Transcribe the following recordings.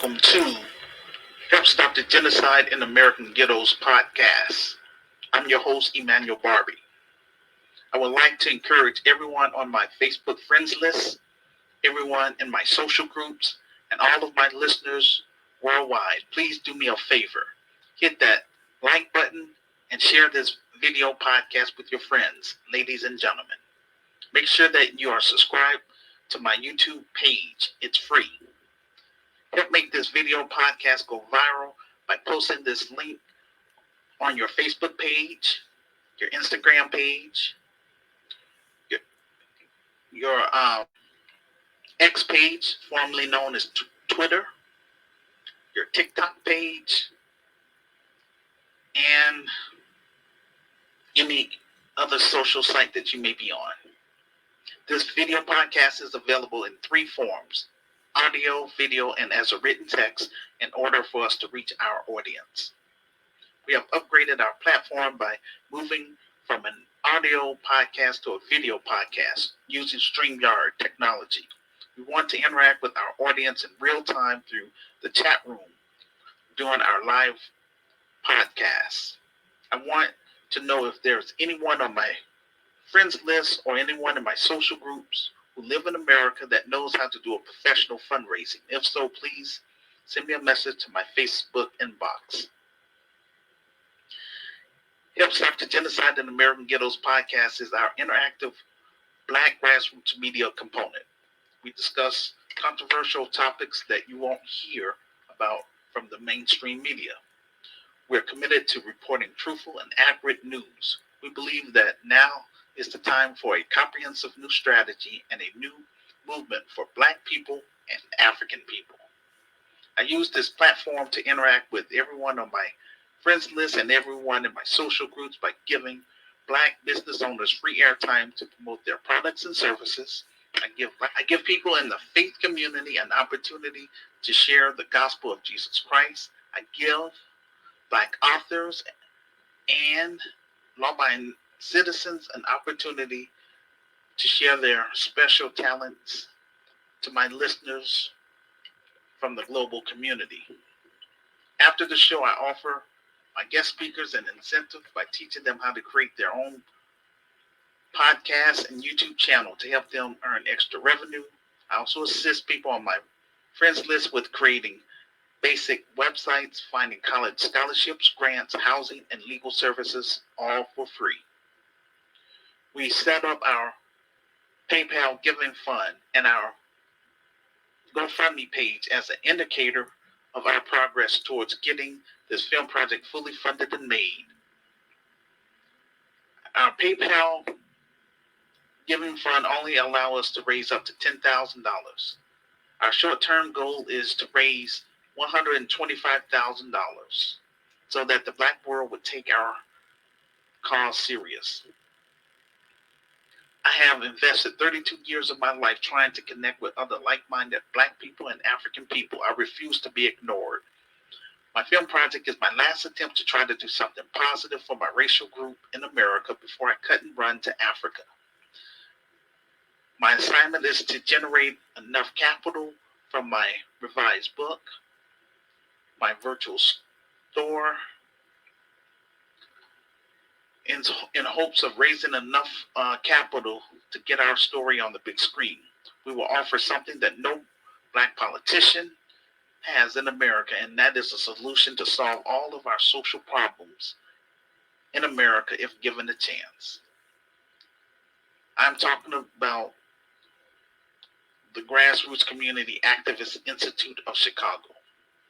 welcome to Help Stop the Genocide in American Ghettos podcast. I'm your host, Emmanuel Barbee. I would like to encourage everyone on my Facebook friends list, everyone in my social groups, and all of my listeners worldwide. Please do me a favor. Hit that like button and share this video podcast with your friends, ladies and gentlemen. Make sure that you are subscribed to my YouTube page. It's free. Help make this video podcast go viral by posting this link on your Facebook page, your Instagram page, your X page, formerly known as Twitter, your TikTok page, and any other social site that you may be on. This video podcast is available in three forms: audio, video, and as a written text in order for us to reach our audience. We have upgraded our platform by moving from an audio podcast to a video podcast using StreamYard technology. We want to interact with our audience in real time through the chat room during our live podcasts. I want to know if there's anyone on my friends list or anyone in my social groups who live in America that knows how to do a professional fundraising. If so, please send me a message to my Facebook inbox. Help Stop the Genocide in American Ghettos podcast is our interactive Black grassroots media component. We discuss controversial topics that you won't hear about from the mainstream media. We're committed to reporting truthful and accurate news. We believe that now is the time for a comprehensive new strategy and a new movement for Black people and African people. I use this platform to interact with everyone on my friends list and everyone in my social groups by giving Black business owners free airtime to promote their products and services. I give people in the faith community an opportunity to share the gospel of Jesus Christ. I give Black authors and law-abiding citizens an opportunity to share their special talents to my listeners from the global community. After the show, I offer my guest speakers an incentive by teaching them how to create their own podcast and YouTube channel to help them earn extra revenue. I also assist people on my friends list with creating basic websites, finding college scholarships, grants, housing, and legal services, all for free. We set up our PayPal giving fund and our GoFundMe page as an indicator of our progress towards getting this film project fully funded and made. Our PayPal giving fund only allows us to raise up to $10,000. Our short-term goal is to raise $125,000 so that the Black world would take our cause serious. I have invested 32 years of my life trying to connect with other like-minded Black people and African people. I refuse to be ignored. My film project is my last attempt to try to do something positive for my racial group in America before I cut and run to Africa. My assignment is to generate enough capital from my revised book, my virtual store, in hopes of raising enough capital to get our story on the big screen. We will offer something that no Black politician has in America, and that is a solution to solve all of our social problems in America if given a chance. I'm talking about the Grassroots Community Activist Institute of Chicago.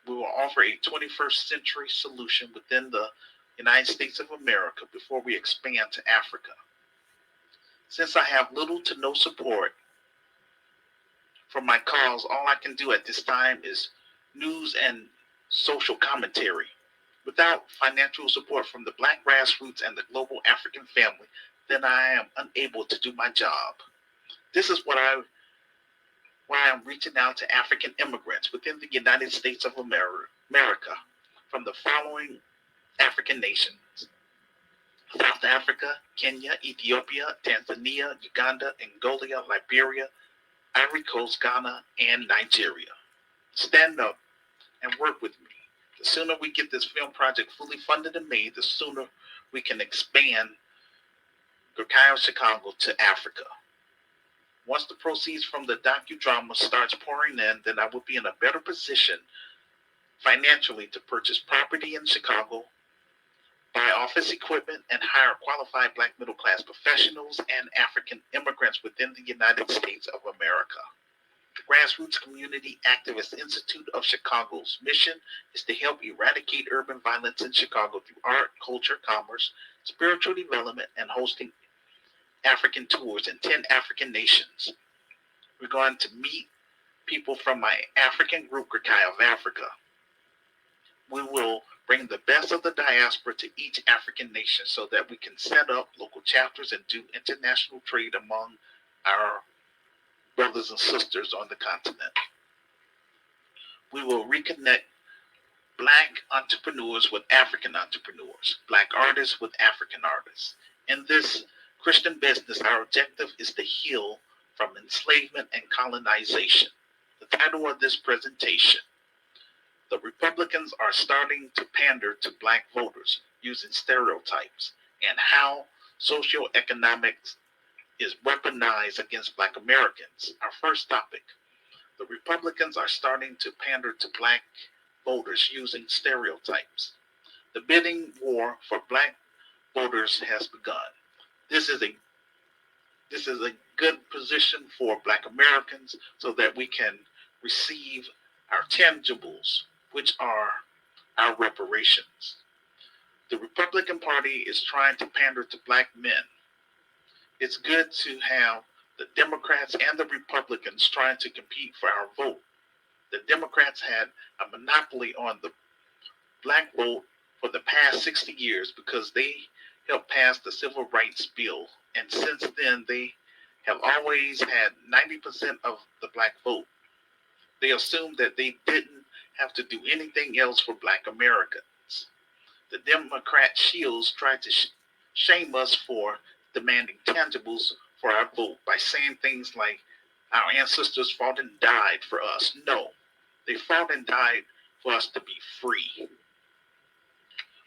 We will offer a 21st century solution within the United States of America before we expand to Africa. Since I have little to no support for my cause, all I can do at this time is news and social commentary. Without financial support from the Black grassroots and the global African family, then I am unable to do my job. This is why I'm reaching out to African immigrants within the United States of America from the following African nations: South Africa, Kenya, Ethiopia, Tanzania, Uganda, Angola, Liberia, Ivory Coast, Ghana, and Nigeria. Stand up and work with me. The sooner we get this film project fully funded and made, the sooner we can expand Gurkha Chicago to Africa. Once the proceeds from the docudrama starts pouring in, then I will be in a better position financially to purchase property in Chicago, buy office equipment, and hire qualified black middle class professionals and African immigrants within the United States of America. The Grassroots Community Activist Institute of Chicago's mission is to help eradicate urban violence in Chicago through art, culture, commerce, spiritual development, and hosting African tours in 10 African nations. We're going to meet people from my African group, Gurkha of Africa. We will bring the best of the diaspora to each African nation so that we can set up local chapters and do international trade among our brothers and sisters on the continent. We will reconnect black entrepreneurs with African entrepreneurs, black artists with African artists. In this Christian business, our objective is to heal from enslavement and colonization. The title of this presentation: The Republicans Are Starting to Pander to Black Voters Using Stereotypes, and How Socioeconomics is Weaponized Against Black Americans. Our first topic: the Republicans are starting to pander to black voters using stereotypes. The bidding war for black voters has begun. This is a good position for black Americans so that we can receive our tangibles, which are our reparations. The Republican Party is trying to pander to black men. It's good to have the Democrats and the Republicans trying to compete for our vote. The Democrats had a monopoly on the black vote for the past 60 years because they helped pass the Civil Rights Bill. And since then, they have always had 90% of the black vote. They assumed that they didn't have to do anything else for black Americans. The Democrat shields tried to shame us for demanding tangibles for our vote by saying things like our ancestors fought and died for us. No, they fought and died for us to be free.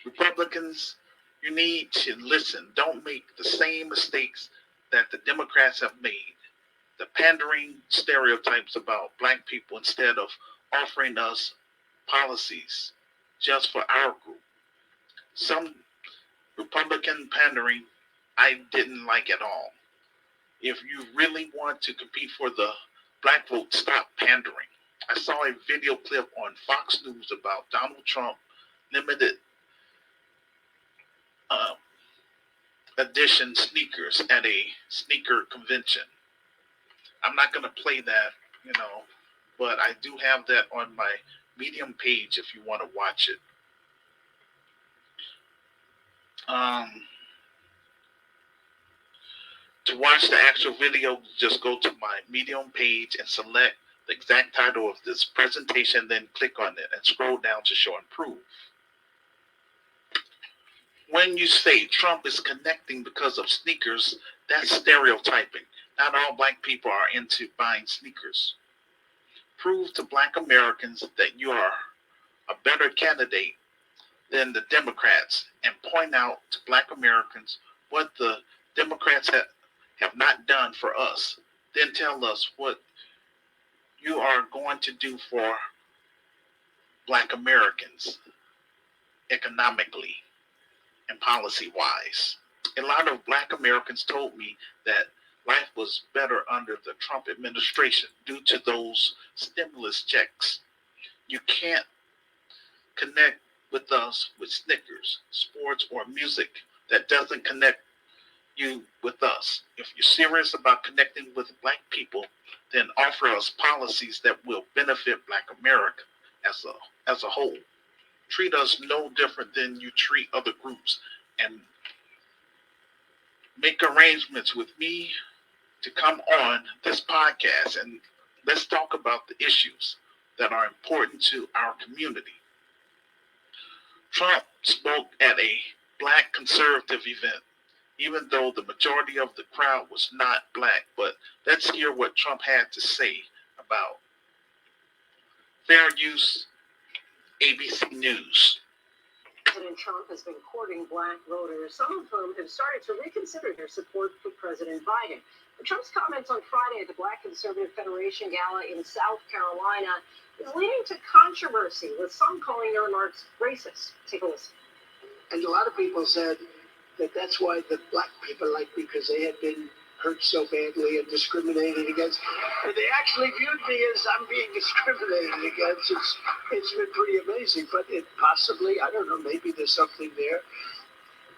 Republicans, you need to listen. Don't make the same mistakes that the Democrats have made. The pandering stereotypes about black people instead of offering us policies just for our group. Some Republican pandering I didn't like at all. If you really want to compete for the black vote, stop pandering. I saw a video clip on Fox News about Donald Trump limited edition sneakers at a sneaker convention. I'm not going to play that, but I do have that on my Medium page if you want to watch it. To watch the actual video, just go to my Medium page and select the exact title of this presentation, then click on it and scroll down to show and prove. When you say Trump is connecting because of sneakers, that's stereotyping. Not all black people are into buying sneakers. Prove to black Americans that you are a better candidate than the Democrats and point out to black Americans what the Democrats have not done for us. Then tell us what you are going to do for black Americans economically and policy-wise. A lot of black Americans told me that life was better under the Trump administration due to those stimulus checks. You can't connect with us with Snickers, sports, or music that doesn't connect you with us. If you're serious about connecting with black people, then offer us policies that will benefit black America as a whole. Treat us no different than you treat other groups, and make arrangements with me to come on this podcast and let's talk about the issues that are important to our community. Trump spoke at a black conservative event, even though the majority of the crowd was not black. But let's hear what Trump had to say about fair use ABC News. President Trump has been courting black voters, some of whom have started to reconsider their support for President Biden. But Trump's comments on Friday at the Black Conservative Federation Gala in South Carolina is leading to controversy, with some calling their remarks racist. Take a listen. And a lot of people said that that's why the black people like me, because they had been hurt so badly and discriminated against. And they actually viewed me as I'm being discriminated against. It's been pretty amazing, but it possibly, I don't know, maybe there's something there.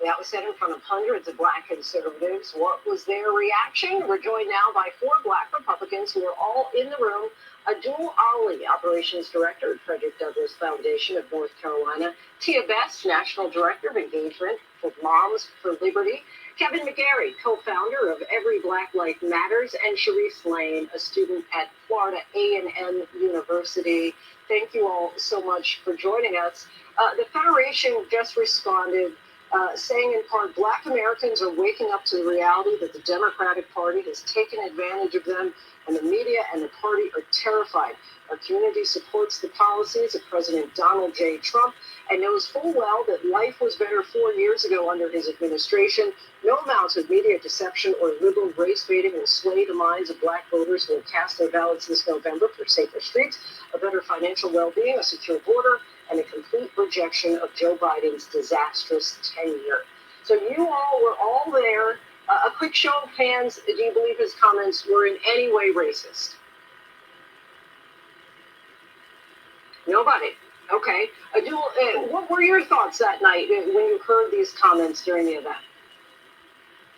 That was said in front of hundreds of black conservatives. What was their reaction? We're joined now by 4 black Republicans who are all in the room. Abdul Ali, Operations Director at Frederick Douglass Foundation of North Carolina. Tia Best, National Director of Engagement with Moms for Liberty. Kevin McGarry, co-founder of Every Black Life Matters. And Sharice Lane, a student at Florida A&M University. Thank you all so much for joining us. The Federation just responded saying in part, Black Americans are waking up to the reality that the Democratic Party has taken advantage of them, and the media and the party are terrified. Our community supports the policies of President Donald J. Trump and knows full well that life was better 4 years ago under his administration. No amount of media deception or liberal race baiting will sway the minds of black voters who will cast their ballots this November for safer streets, a better financial well-being, a secure border, and a complete rejection of Joe Biden's disastrous tenure. So you all were all there. A quick show of hands, do you believe his comments were in any way racist? Nobody. Okay. Abdul, what were your thoughts that night when you heard these comments during the event?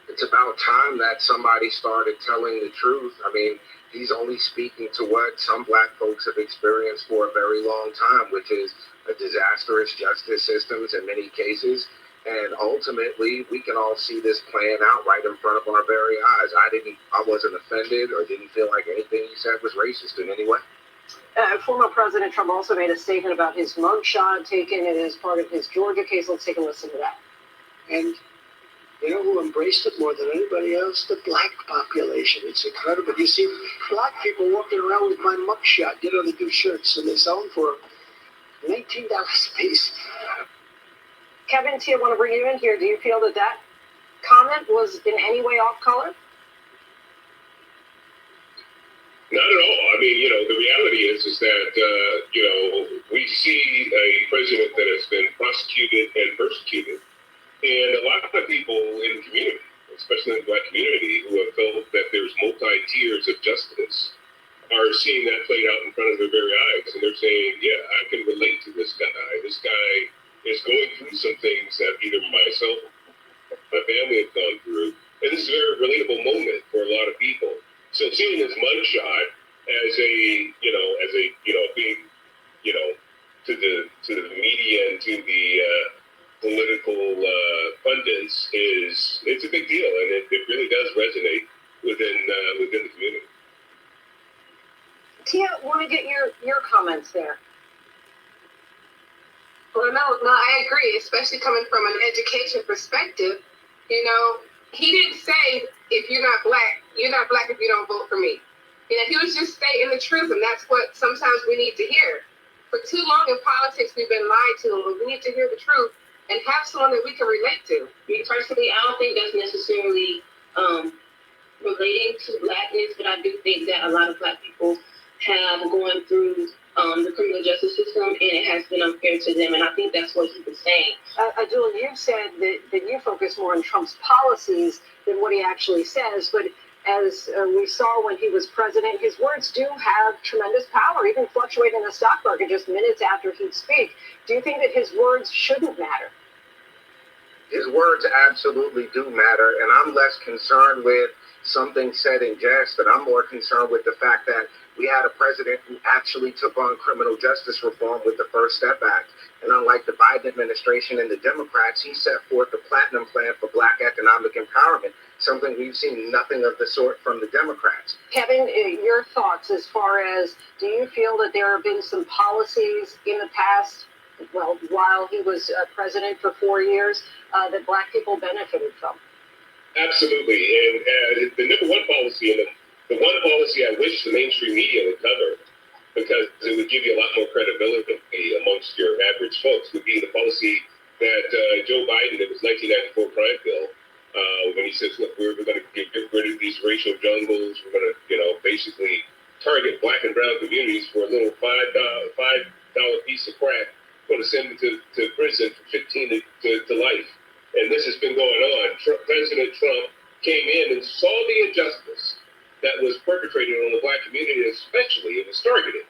It's about time that somebody started telling the truth. I mean, he's only speaking to what some black folks have experienced for a very long time, which is a disastrous justice systems in many cases. And ultimately, we can all see this playing out right in front of our very eyes. I wasn't offended or didn't feel like anything he said was racist in any way. Former President Trump also made a statement about his mugshot taken as part of his Georgia case. Let's take a listen to that. And you know who embraced it more than anybody else? The black population. It's incredible. You see black people walking around with my mugshot. You know, they do shirts and they sell them for $19 a piece. Kevin, Tia, I want to bring you in here. Do you feel that that comment was in any way off color? Not at all. I mean, the reality is that, we see a president that has been prosecuted and persecuted. And a lot of people in the community, especially in the black community, who have felt that there's multi-tiers of justice, are seeing that played out in front of their very eyes. And they're saying, yeah, I can relate to this guy. This guy is going through some things that either myself or my family have gone through. And this is a very relatable moment for a lot of people. So seeing his mugshot as a big, to the media and to the political pundits it's a big deal, and it really does resonate within the community. Tia, want to get your comments there. Well, no, I agree, especially coming from an education perspective. He didn't say, if you're not black if you don't vote for me. He was just stating the truth, and that's what sometimes we need to hear. For too long in politics, we've been lied to, and we need to hear the truth and have someone that we can relate to. Me personally, I don't think that's necessarily relating to blackness, but I do think that a lot of black people have gone through the criminal justice system, and it has been unfair to them, and I think that's what he was saying. Abdul, you've said that you focus more on Trump's policies than what he actually says, but as we saw when he was president, his words do have tremendous power, even fluctuate in the stock market just minutes after he'd speak. Do you think that his words shouldn't matter? His words absolutely do matter, and I'm less concerned with something said in jest, and I'm more concerned with the fact that we had a president who actually took on criminal justice reform with the First Step Act. And unlike the Biden administration and the Democrats, he set forth the Platinum Plan for Black economic empowerment, something we've seen nothing of the sort from the Democrats. Kevin, your thoughts as far as, do you feel that there have been some policies in the past, while he was president for 4 years, that black people benefited from? Absolutely. And the number one policy, and the one policy I wish the mainstream media would cover, because it would give you a lot more credibility amongst amongst your average folks would be the policy that Joe Biden, in his 1994 crime bill, when he says, look, we're going to get rid of these racial jungles, we're going to, basically target black and brown communities for a little $5 piece of crack, going to send them to prison for 15 to life. And this has been going on. President Trump came in and saw the injustice that was perpetrated on the black community, especially it was targeted.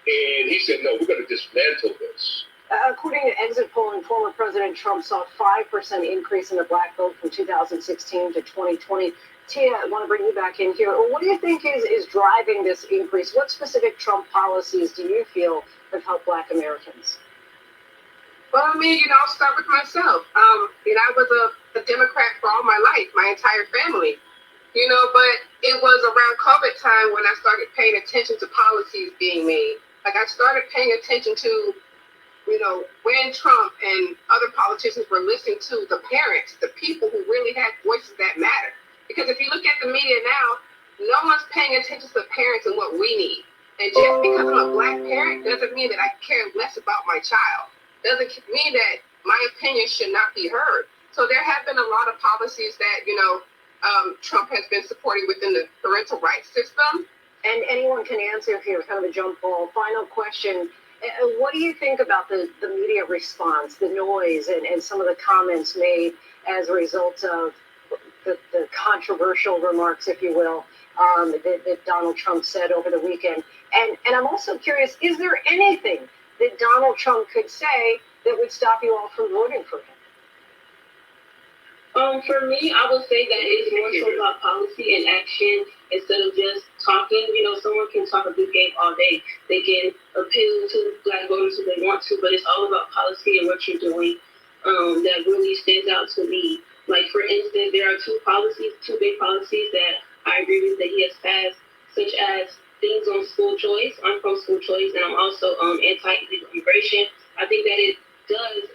And he said, no, we're going to dismantle this. According to exit polling, former President Trump saw a 5% increase in the black vote from 2016 to 2020. Tia, I want to bring you back in here. What do you think is driving this increase? What specific Trump policies do you feel have helped black Americans? Well, I'll start with myself. I was a Democrat for all my life, my entire family. But it was around COVID time when I started paying attention to policies being made. Like I started paying attention to, when Trump and other politicians were listening to the parents, the people who really had voices that matter. Because if you look at the media now, no one's paying attention to the parents and what we need. And just because I'm a black parent doesn't mean that I care less about my child. Doesn't mean that my opinion should not be heard. So there have been a lot of policies that, Trump has been supporting within the parental rights system. And anyone can answer here, kind of a jump ball. Final question. What do you think about the media response, the noise, and some of the comments made as a result of the controversial remarks, if you will, that Donald Trump said over the weekend? And I'm also curious, is there anything that Donald Trump could say that would stop you all from voting for him? For me, I would say that it's more so about policy and action instead of just talking. Someone can talk a good game all day. They can appeal to black voters if they want to, but it's all about policy and what you're doing that really stands out to me. Like, for instance, there are two big policies that I agree with that he has passed, such as things on school choice. I'm pro school choice, and I'm also anti-illegal immigration. I think that it does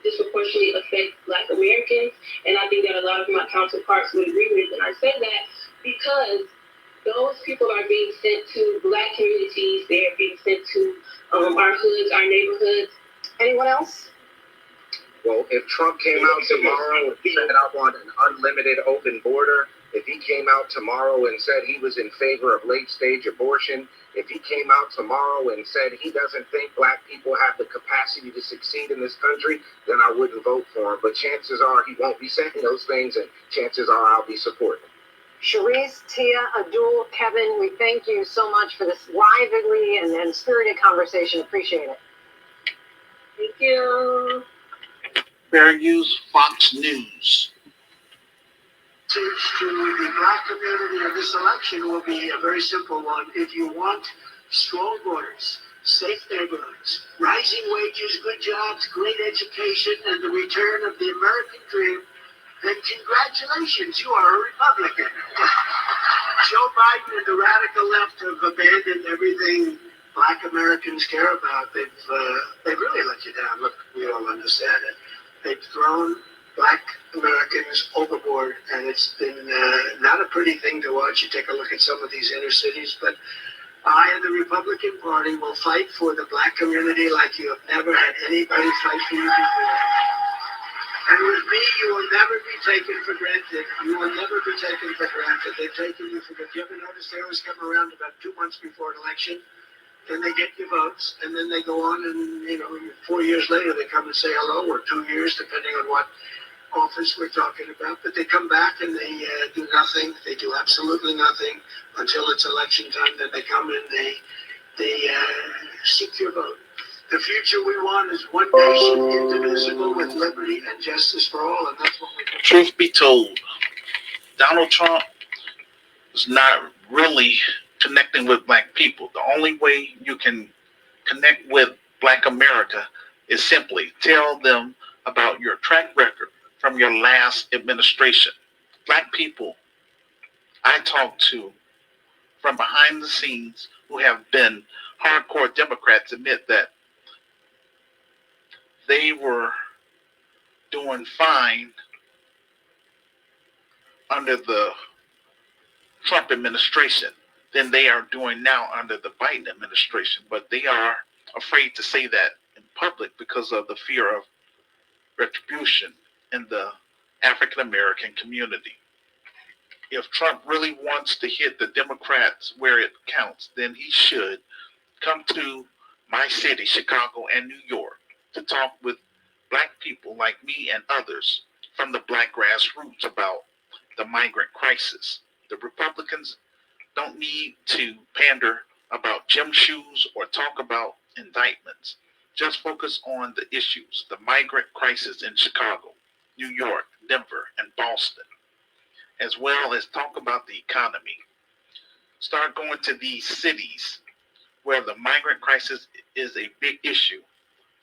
disproportionately affect black Americans, and I think that a lot of my counterparts would agree with. And I say that because those people are being sent to black communities, they are being sent to our hoods, our neighborhoods. Anyone else? Well, if Trump came out tomorrow and said, I want an unlimited open border, if he came out tomorrow and said he was in favor of late-stage abortion, if he came out tomorrow and said he doesn't think black people have the capacity to succeed in this country, then I wouldn't vote for him. But chances are he won't be saying those things, and chances are I'll be supporting him. Sharice, Tia, Abdul, Kevin, we thank you so much for this lively and spirited conversation. Appreciate it. Thank you. Fair Use, Fox News. To the black community of this election will be a very simple one. If you want strong borders, safe neighborhoods, rising wages, good jobs, great education, and the return of the American dream, then congratulations, you are a Republican. Joe Biden and the radical left have abandoned everything black Americans care about. They've really let you down. Look, we all understand it. They've thrown black Americans overboard, and it's been not a pretty thing to watch. You take a look at some of these inner cities, but I and the Republican Party will fight for the black community like you have never had anybody fight for you before. And with me, you will never be taken for granted. You will never be taken for granted. They've taken you for granted. You ever notice they always come around about 2 months before an election? Then they get your votes, and then they go on, and 4 years later they come and say hello, or 2 years, depending on what office we're talking about. But they come back and they do nothing. They do absolutely nothing until it's election time. Then they come and they seek your vote. The future we want is one nation, indivisible, with liberty and justice for all, and that's what we do. Truth be told, Donald Trump is not really connecting with black people. The only way you can connect with black America is simply tell them about your track record from your last administration. Black people I talked to from behind the scenes who have been hardcore Democrats admit that they were doing fine under the Trump administration than they are doing now under the Biden administration. But they are afraid to say that in public because of the fear of retribution in the African American community. If Trump really wants to hit the Democrats where it counts, then he should come to my city, Chicago, and New York to talk with black people like me and others from the black grassroots about the migrant crisis. The Republicans don't need to pander about gym shoes or talk about indictments. Just focus on the issues, the migrant crisis in Chicago, New York, Denver, and Boston, as well as talk about the economy. Start going to these cities where the migrant crisis is a big issue.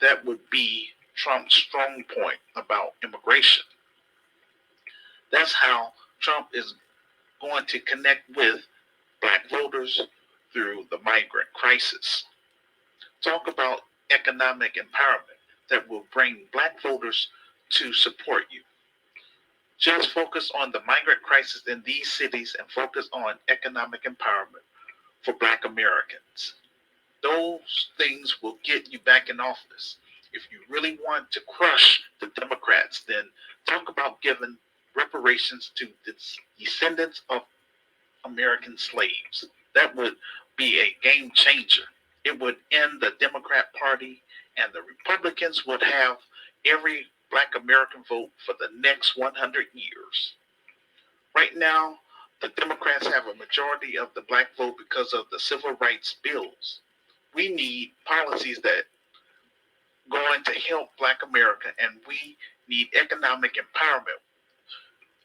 That would be Trump's strong point about immigration. That's how Trump is going to connect with black voters through the migrant crisis. Talk about economic empowerment that will bring black voters to support you. Just focus on the migrant crisis in these cities and focus on economic empowerment for black Americans. Those things will get you back in office. If you really want to crush the Democrats, then talk about giving reparations to the descendants of American slaves. That would be a game changer. It would end the Democrat Party, and the Republicans would have every black American vote for the next 100 years. Right now, the Democrats have a majority of the black vote because of the civil rights bills. We need policies that going to help black America, and we need economic empowerment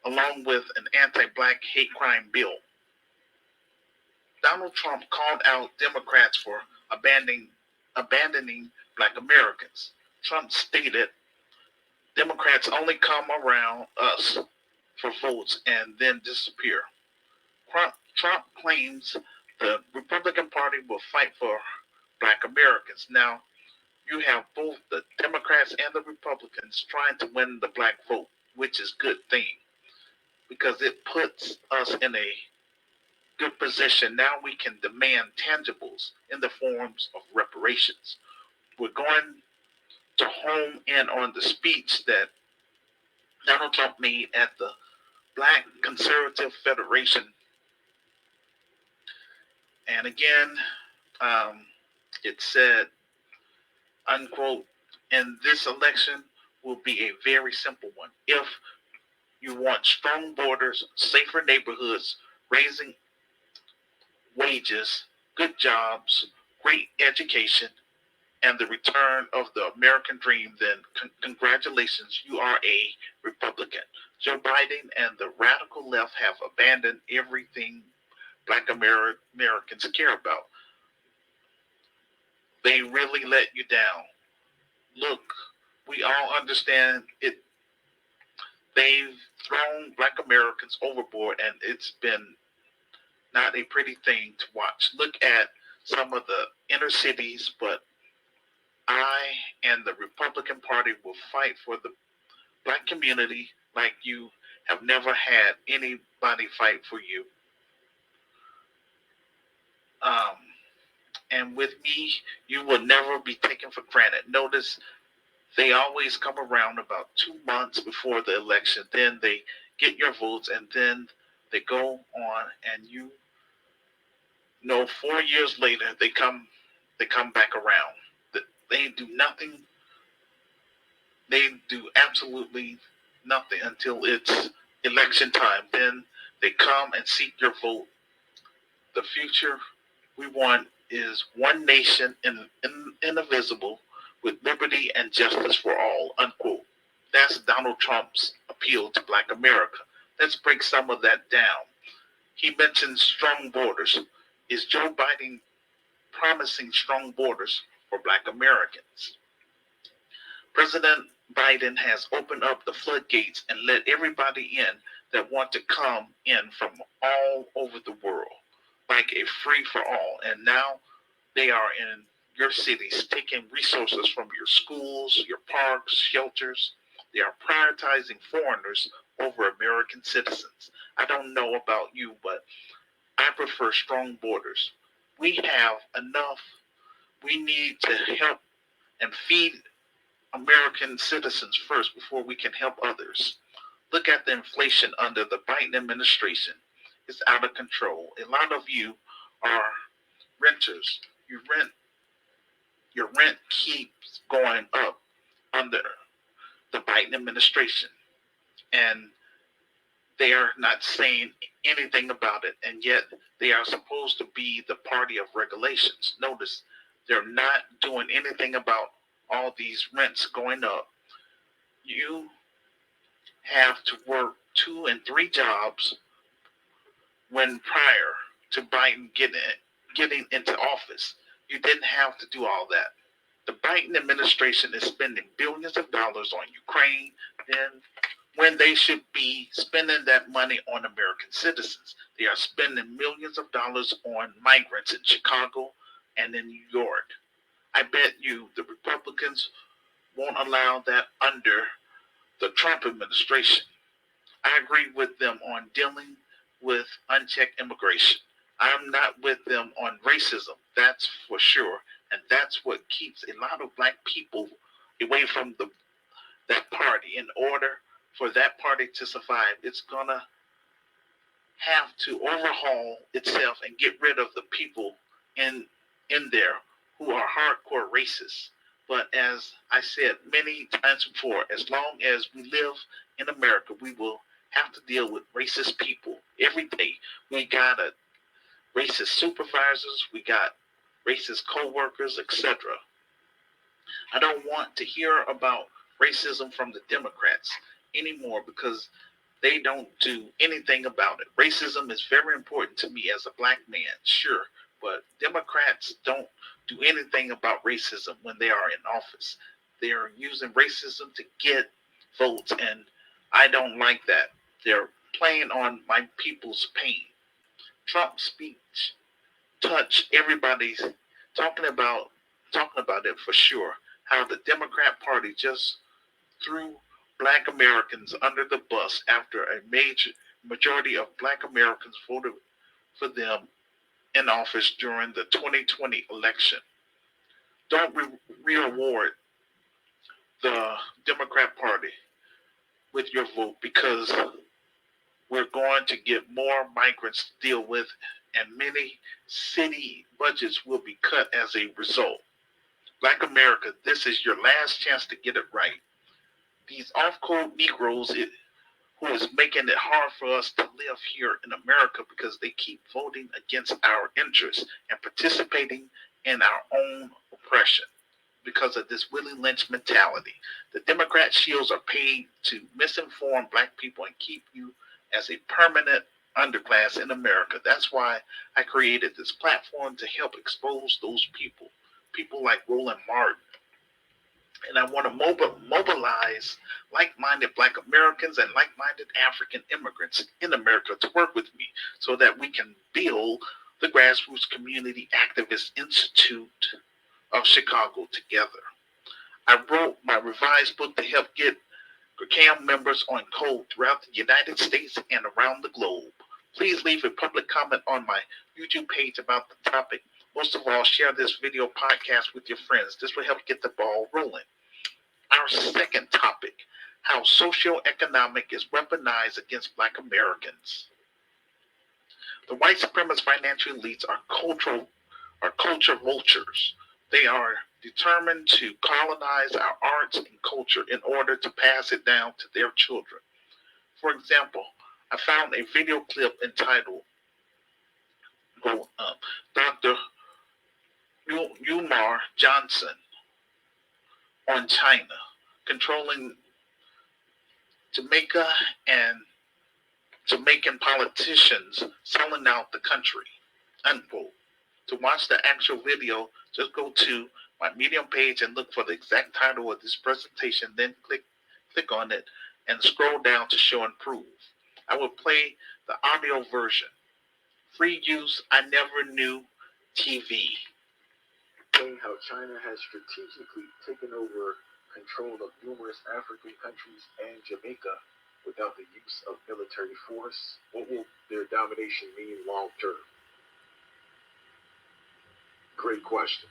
along with an anti-black hate crime bill. Donald Trump called out Democrats for abandoning black Americans. Trump stated, Democrats only come around us for votes and then disappear. Trump claims the Republican Party will fight for black Americans. Now, you have both the Democrats and the Republicans trying to win the black vote, which is a good thing because it puts us in a good position. Now we can demand tangibles in the forms of reparations. We're going to home in on the speech that Donald Trump made at the Black Conservative Federation. And again, it said, unquote, and this election will be a very simple one. If you want strong borders, safer neighborhoods, raising wages, good jobs, great education, and the return of the American dream, then congratulations, you are a Republican. Joe Biden and the radical left have abandoned everything black Americans care about. They really let you down. Look, we all understand it. They've thrown black Americans overboard, and it's been not a pretty thing to watch. Look at some of the inner cities, but I and the Republican Party will fight for the black community like you have never had anybody fight for you. And with me, you will never be taken for granted. Notice they always come around about 2 months before the election. Then they get your votes, and then they go on, and 4 years later, they come back around. They do nothing. They do absolutely nothing until it's election time. Then they come and seek your vote. The future we want is one nation indivisible with liberty and justice for all, unquote. That's Donald Trump's appeal to black America. Let's break some of that down. He mentions strong borders. Is Joe Biden promising strong borders for black Americans? President Biden has opened up the floodgates and let everybody in that want to come in from all over the world, like a free for all. And now they are in your cities, taking resources from your schools, your parks, shelters. They are prioritizing foreigners over American citizens. I don't know about you, but I prefer strong borders. We have enough. We need to help and feed American citizens first before we can help others. Look at the inflation under the Biden administration. It's out of control. A lot of you are renters. Your rent keeps going up under the Biden administration. And they are not saying anything about it. And yet they are supposed to be the party of regulations. Notice they're not doing anything about all these rents going up. You have to work 2 and 3 jobs when prior to Biden getting into office. You didn't have to do all that. The Biden administration is spending billions of dollars on Ukraine when they should be spending that money on American citizens. They are spending millions of dollars on migrants in Chicago and in New York. I bet you the Republicans won't allow that under the Trump administration. I agree with them on dealing with unchecked immigration. I'm not with them on racism, that's for sure. And that's what keeps a lot of black people away from that party. In order for that party to survive, it's going to have to overhaul itself and get rid of the people in there who are hardcore racists. But as I said many times before, as long as we live in America, we will have to deal with racist people every day. We got racist supervisors, we got racist co-workers, etc. I don't want to hear about racism from the Democrats anymore because they don't do anything about it. Racism is very important to me as a black man, sure, but Democrats don't do anything about racism when they are in office. They are using racism to get votes, and I don't like that. They're playing on my people's pain. Trump's speech touched everybody's talking about it for sure. How the Democrat Party just threw black Americans under the bus after a majority of black Americans voted for them in office during the 2020 election. Don't reward the Democrat Party with your vote because we're going to get more migrants to deal with, and many city budgets will be cut as a result. Black America, this is your last chance to get it right. These off-code Negroes who is making it hard for us to live here in America because they keep voting against our interests and participating in our own oppression because of this Willie Lynch mentality. The Democrat shields are paid to misinform black people and keep you as a permanent underclass in America. That's why I created this platform to help expose those people like Roland Martin. And I want to mobilize like-minded black Americans and like-minded African immigrants in America to work with me so that we can build the Grassroots Community Activist Institute of Chicago together. I wrote my revised book to help get GRCAM members on code throughout the United States and around the globe. Please leave a public comment on my YouTube page about the topic. Most of all, share this video podcast with your friends. This will help get the ball rolling. Our second topic, how socioeconomic is weaponized against black Americans. The white supremacist financial elites are culture vultures. They are determined to colonize our arts and culture in order to pass it down to their children. For example, I found a video clip entitled Dr. Umar Johnson on China controlling Jamaica and Jamaican politicians selling out the country, unquote. To watch the actual video, just go to my Medium page and look for the exact title of this presentation, then click on it and scroll down to show and prove. I will play the audio version. Free use, I never knew TV. Saying how China has strategically taken over control of numerous African countries and Jamaica without the use of military force. What will their domination mean long term? Great question.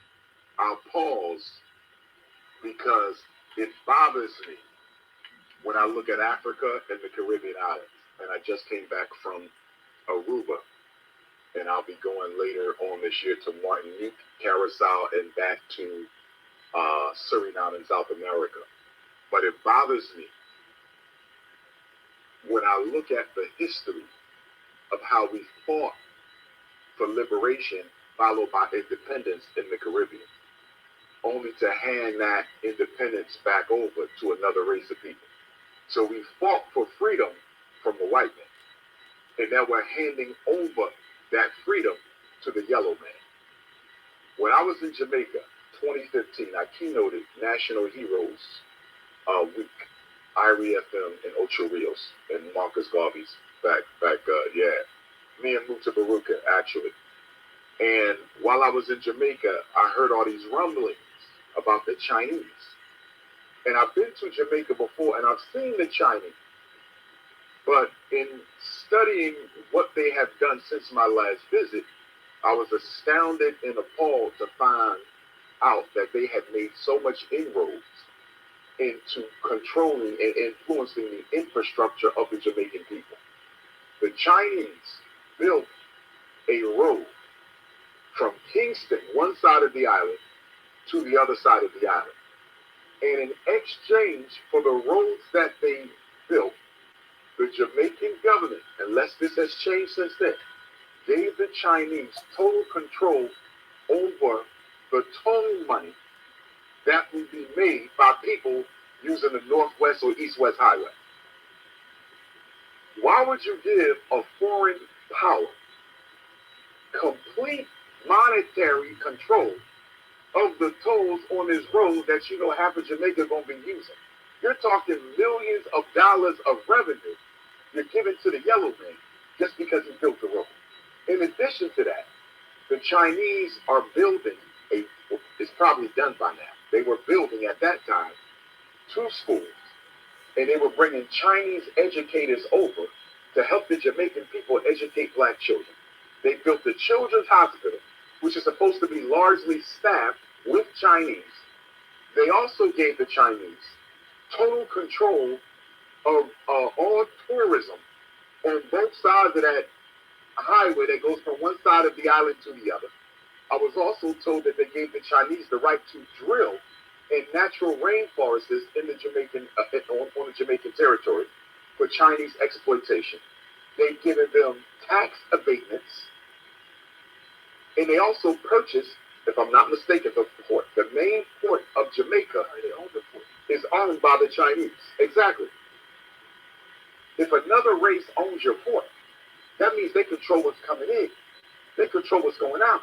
I'll pause because it bothers me when I look at Africa and the Caribbean islands. And I just came back from Aruba, and I'll be going later on this year to Martinique, Curacao, and back to Suriname in South America. But it bothers me when I look at the history of how we fought for liberation, followed by independence in the Caribbean, only to hand that independence back over to another race of people. So we fought for freedom from the white man, and now we're handing over that freedom to the yellow man. When I was in Jamaica, 2015, I keynoted National Heroes Week, Irie FM and Ocho Rios and Marcus Garvey's back, me and Muta Baruka, actually. And while I was in Jamaica, I heard all these rumblings about the Chinese. And I've been to Jamaica before, and I've seen the Chinese. But in studying what they have done since my last visit, I was astounded and appalled to find out that they had made so much inroads into controlling and influencing the infrastructure of the Jamaican people. The Chinese built a road from Kingston, one side of the island, to the other side of the island. And in exchange for the roads that they built, the Jamaican government, unless this has changed since then, gave the Chinese total control over the toll money that would be made by people using the Northwest or East-West Highway. Why would you give a foreign power complete monetary control of the tolls on this road that you know half of Jamaica is going to be using? You're talking millions of dollars of revenue you're giving to the yellow man just because he built the road. In addition to that, the Chinese are building it's probably done by now. They were building at that time 2 schools, and they were bringing Chinese educators over to help the Jamaican people educate black children. They built the Children's Hospital, which is supposed to be largely staffed with Chinese. They also gave the Chinese total control of all tourism on both sides of that highway that goes from one side of the island to the other. I was also told that they gave the Chinese the right to drill in natural rainforests in the Jamaican on the Jamaican territory for Chinese exploitation. They've given them tax abatements, and they also purchased, if I'm not mistaken, the port. The main port of Jamaica is owned by the Chinese. Exactly. If another race owns your port, that means they control what's coming in. They control what's going out.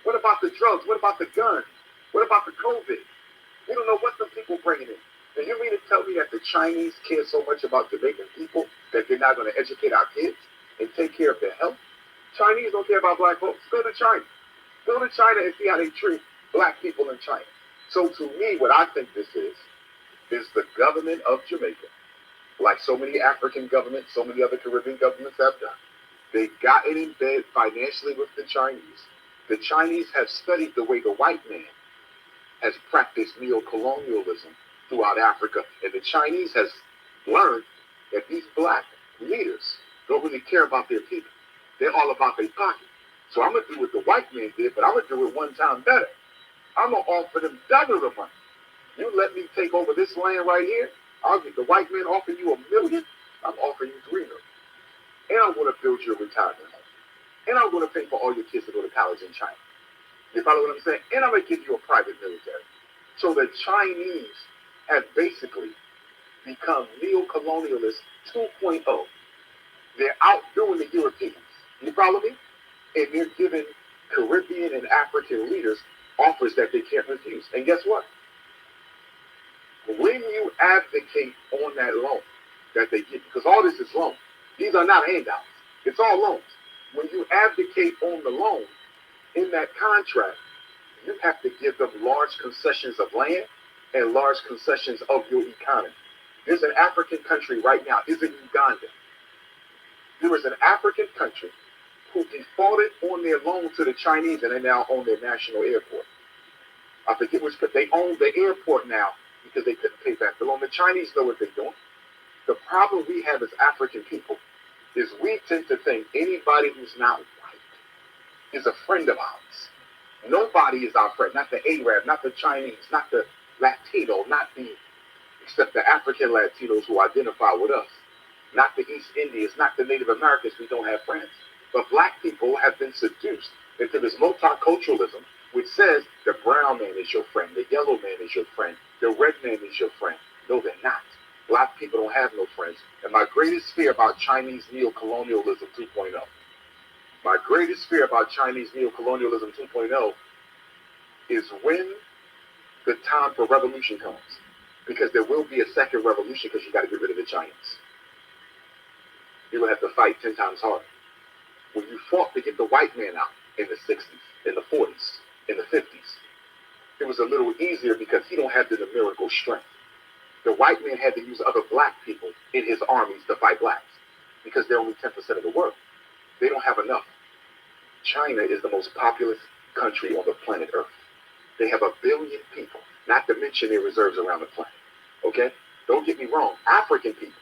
What about the drugs? What about the guns? What about the COVID? We don't know what the people bringing in. And you mean to tell me that the Chinese care so much about Jamaican people that they're not going to educate our kids and take care of their health? Chinese don't care about black folks. Go to China. Go to China and see how they treat black people in China. So to me, what I think this is the government of Jamaica, like so many African governments, so many other Caribbean governments have done. They've gotten in bed financially with the Chinese. The Chinese have studied the way the white man has practiced neo-colonialism throughout Africa. And the Chinese has learned that these black leaders don't really care about their people. They're all about their pocket. So I'm going to do what the white man did, but I'm going to do it 1 time better. I'm going to offer them double the money. You let me take over this land right here, I'll get the white man offering you $1 million, I'm offering you $3 million. And I'm going to build you a retirement home. And I'm going to pay for all your kids to go to college in China. You follow what I'm saying? And I'm going to give you a private military. So the Chinese have basically become neo-colonialists 2.0. They're outdoing the Europeans. You follow me? And they're giving Caribbean and African leaders offers that they can't refuse. And guess what? When you advocate on that loan that they give, because all this is loan. These are not handouts. It's all loans. When you advocate on the loan, in that contract, you have to give them large concessions of land and large concessions of your economy. There's an African country right now, is it Uganda? There is an African country who defaulted on their loan to the Chinese and they now own their national airport. I forget which, but they own the airport now because they couldn't pay back the loan. The Chinese know what they're doing. The problem we have as African people is we tend to think anybody who's not white is a friend of ours. Nobody is our friend, not the Arab, not the Chinese, not the Latino, except the African Latinos who identify with us, not the East Indians, not the Native Americans. We don't have friends. But black people have been seduced into this multiculturalism, which says the brown man is your friend, the yellow man is your friend, the red man is your friend. No, they're not. Black people don't have no friends. And my greatest fear about Chinese neocolonialism 2.0, my greatest fear about Chinese neocolonialism 2.0 is when the time for revolution comes. Because there will be a second revolution because you got to get rid of the Chinese. You will have to fight 10 times harder. When you fought to get the white man out in the 60s, in the 40s, in the 50s, it was a little easier because he don't have the numerical strength. The white man had to use other black people in his armies to fight blacks because they're only 10% of the world. They don't have enough. China is the most populous country on the planet Earth. They have 1 billion people, not to mention their reserves around the planet. Okay? Don't get me wrong. African people,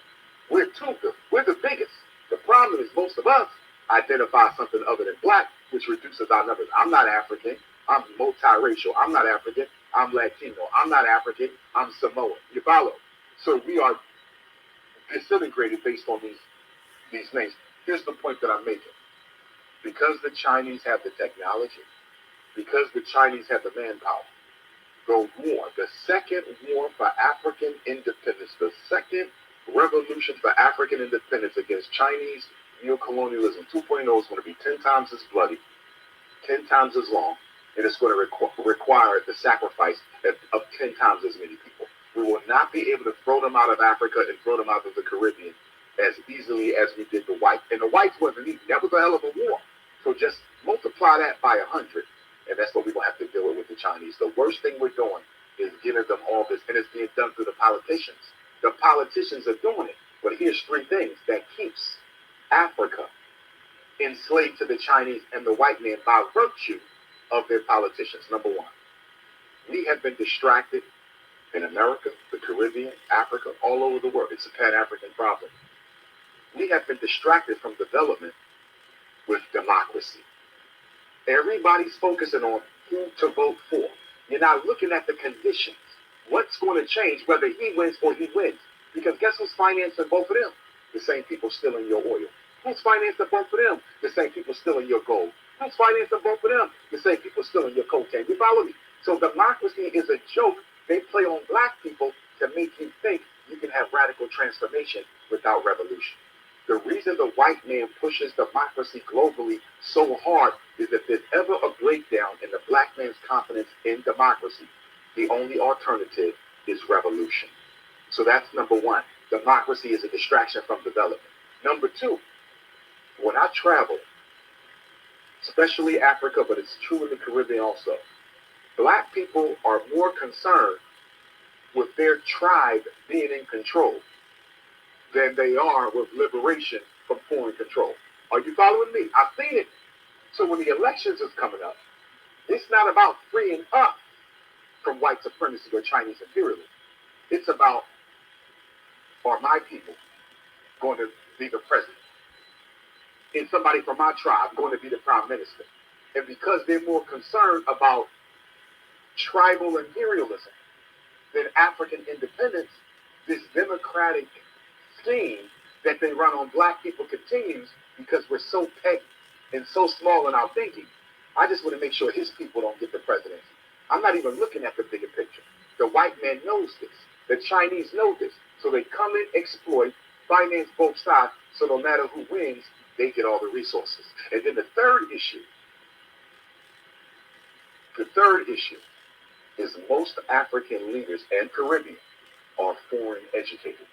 we're the biggest. The problem is most of us identify something other than black, which reduces our numbers. I'm not African. I'm multiracial. I'm not African. I'm Latino. I'm not African. I'm Samoan. You follow? So we are disintegrated based on these names. Here's the point that I'm making. Because the Chinese have the technology, because the Chinese have the manpower, the second war for African independence, the second revolution for African independence against Chinese neocolonialism 2.0 is going to be 10 times as bloody, 10 times as long, and it's going to require the sacrifice of 10 times as many people. We will not be able to throw them out of Africa and throw them out of the Caribbean as easily as we did the whites. And the whites wasn't easy. That was a hell of a war. So just multiply that by 100, and that's what we're going to have to deal with the Chinese. The worst thing we're doing is giving them all this, and it's being done through the politicians. The politicians are doing it. But here's 3 things that keeps Africa enslaved to the Chinese and the white man by virtue of their politicians. Number 1, we have been distracted in America, the Caribbean, Africa, all over the world. It's a Pan-African problem. We have been distracted from development with democracy. Everybody's focusing on who to vote for. You're not looking at the conditions. What's going to change whether he wins or he wins? Because guess who's financing both of them? The same people stealing your oil. Who's financing both of them? The same people stealing your gold. Who's financing both of them? The same people stealing your cocaine. You follow me? So democracy is a joke they play on black people to make you think you can have radical transformation without revolution. The reason the white man pushes democracy globally so hard is that there's ever a breakdown in the black man's confidence in democracy, the only alternative is revolution. So that's number 1. Democracy is a distraction from development. Number 2, when I travel, especially Africa, but it's true in the Caribbean also, black people are more concerned with their tribe being in control than they are with liberation from foreign control. Are you following me? I've seen it. So when the elections is coming up, it's not about freeing up from white supremacy or Chinese imperialism. It's about, are my people going to be the president? Is somebody from my tribe going to be the prime minister? And because they're more concerned about tribal imperialism than African independence, this democratic scheme that they run on black people continues because we're so petty and so small in our thinking. I just want to make sure his people don't get the presidency. I'm not even looking at the bigger picture. The white man knows this. The Chinese know this. So they come in, exploit, finance both sides, so no matter who wins, they get all the resources. And then the third issue is most African leaders and Caribbean are foreign educated.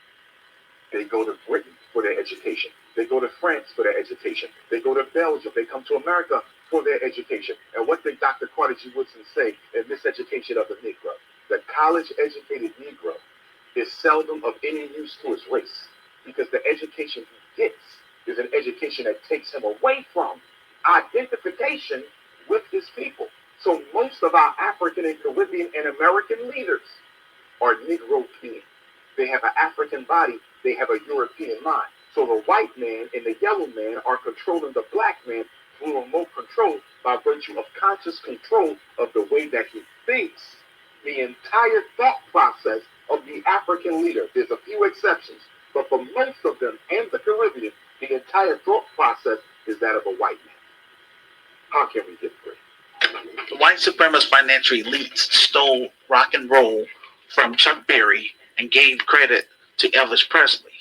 They go to Britain for their education. They go to France for their education. They go to Belgium. They come to America for their education. And what did Dr. Carter G. Woodson say in Miseducation of the Negro? The college-educated Negro is seldom of any use to his race because the education he gets is an education that takes him away from identification with his people. So most of our African and Caribbean and American leaders are Negro-kin. They have an African body, they have a European mind. So the white man and the yellow man are controlling the black man through remote control by virtue of conscious control of the way that he thinks. The entire thought process of the African leader, there's a few exceptions, but for most of them and the Caribbean, the entire thought process is that of a white man. How can we get free? The white supremacist financial elites stole rock and roll from Chuck Berry and gave credit to Elvis Presley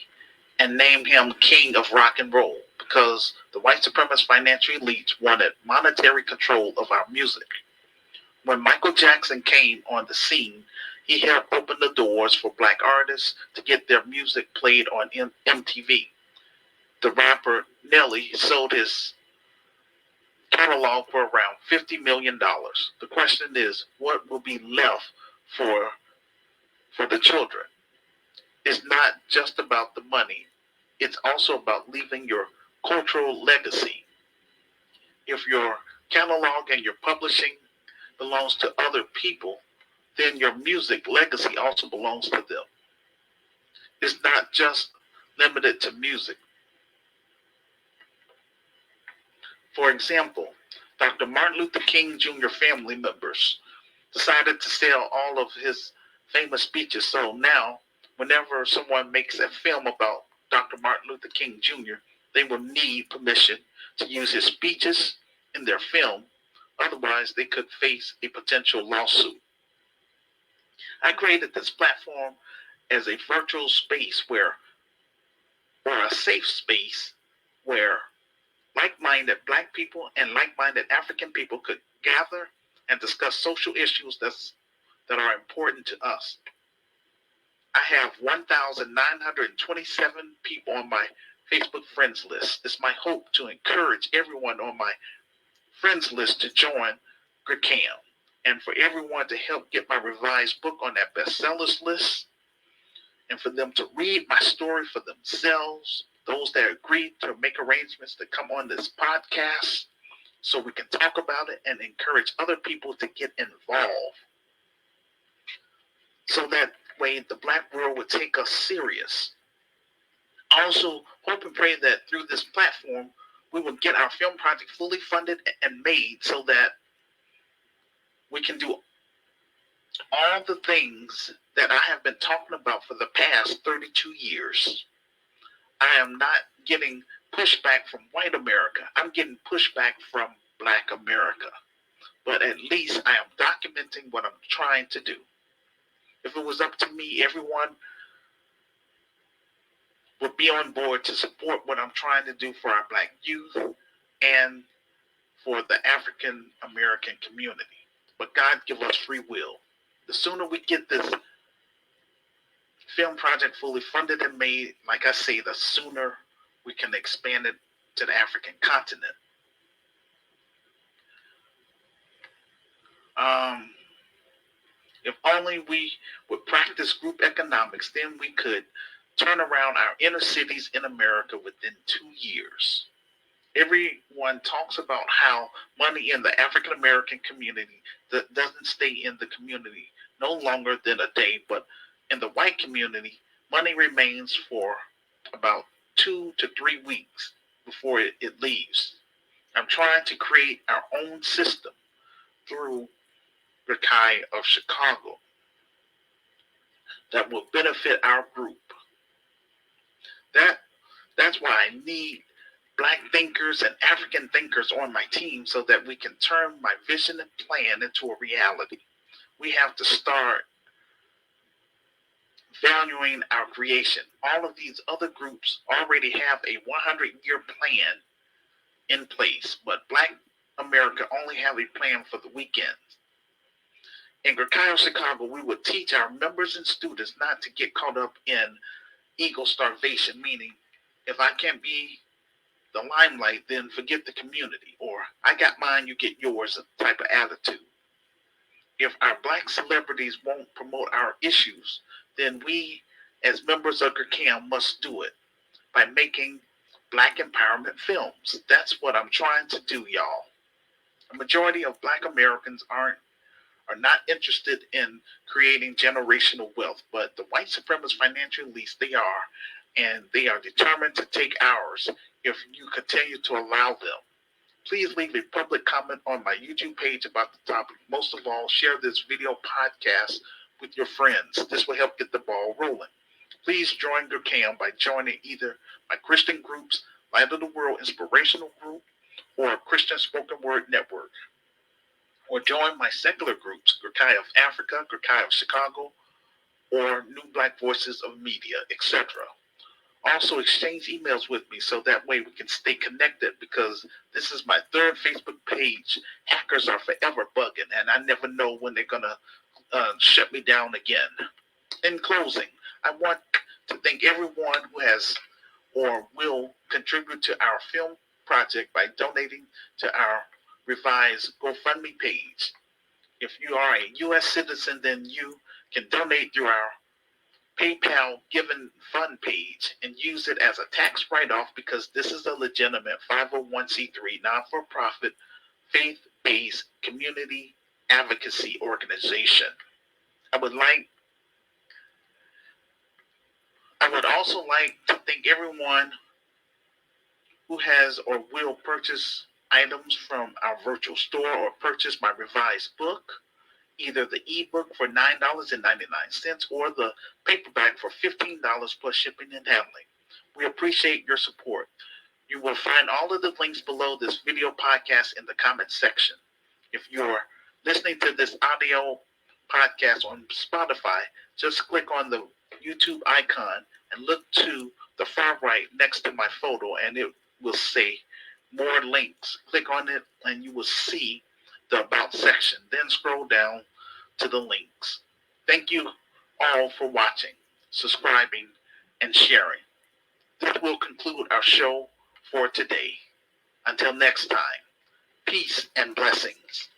and named him king of rock and roll because the white supremacist financial elites wanted monetary control of our music. When Michael Jackson came on the scene, he helped open the doors for black artists to get their music played on MTV. The rapper Nelly sold his catalog for around $50 million. The question is, what will be left for the children? It's not just about the money. It's also about leaving your cultural legacy. If your catalog and your publishing belongs to other people, then your music legacy also belongs to them. It's not just limited to music. For example, Dr. Martin Luther King Jr. family members decided to sell all of his famous speeches. So now, whenever someone makes a film about Dr. Martin Luther King Jr., they will need permission to use his speeches in their film. Otherwise, they could face a potential lawsuit. I created this platform as a virtual space or a safe space where like-minded black people and like-minded African people could gather and discuss social issues that are important to us. I have 1,927 people on my Facebook friends list. It's my hope to encourage everyone on my friends list to join GRCAM and for everyone to help get my revised book on that bestsellers list and for them to read my story for themselves, those that agreed to make arrangements to come on this podcast so we can talk about it and encourage other people to get involved. So that way the black world would take us serious. I also hope and pray that through this platform, we will get our film project fully funded and made so that we can do all the things that I have been talking about for the past 32 years. I am not getting pushback from white America. I'm getting pushback from black America. But at least I am documenting what I'm trying to do. If it was up to me, everyone would be on board to support what I'm trying to do for our black youth and for the African American community. But God give us free will. The sooner we get this film project fully funded and made, like I say, the sooner we can expand it to the African continent. If only we would practice group economics, then we could turn around our inner cities in America within 2 years. Everyone talks about how money in the African American community that doesn't stay in the community no longer than a day, but in the white community, money remains for about 2 to 3 weeks before it leaves. I'm trying to create our own system through GRCAI of Chicago that will benefit our group. That's why I need black thinkers and African thinkers on my team so that we can turn my vision and plan into a reality. We have to start valuing our creation. All of these other groups already have a 100-year plan in place, but Black America only have a plan for the weekends. In GRCAI Chicago, we would teach our members and students not to get caught up in ego starvation, meaning if I can't be the limelight, then forget the community, or I got mine, you get yours type of attitude. If our black celebrities won't promote our issues, then we as members of GRCAM must do it by making black empowerment films. That's what I'm trying to do, y'all. A majority of black Americans aren't are not interested in creating generational wealth, but the white supremacist financial elites, they are, and they are determined to take ours if you continue to allow them. Please leave a public comment on my YouTube page about the topic. Most of all, share this video podcast with your friends. This will help get the ball rolling. Please join your camp by joining either my Christian groups, Light of the World Inspirational Group, or Christian Spoken Word Network. Or join my secular groups, Gurkai of Africa, Gurkai of Chicago, or New Black Voices of Media, etc. Also exchange emails with me so that way we can stay connected, because this is my third Facebook page. Hackers are forever bugging, and I never know when they're going to shut me down again. In closing, I want to thank everyone who has or will contribute to our film project by donating to our revised GoFundMe page. If you are a U.S. citizen, then you can donate through our PayPal Given Fund page and use it as a tax write-off, because this is a legitimate 501c3 non-for-profit faith-based community advocacy organization. I would also like to thank everyone who has or will purchase items from our virtual store or purchase my revised book, either the ebook for $9.99 or the paperback for $15 plus shipping and handling. We appreciate your support. You will find all of the links below this video podcast in the comments section. If you're listening to this audio podcast on Spotify, just click on the YouTube icon and look to the far right next to my photo, and it will say more links. Click on it and you will see the About section. Then scroll down to the links. Thank you all for watching, subscribing, and sharing. This will conclude our show for today. Until next time, peace and blessings.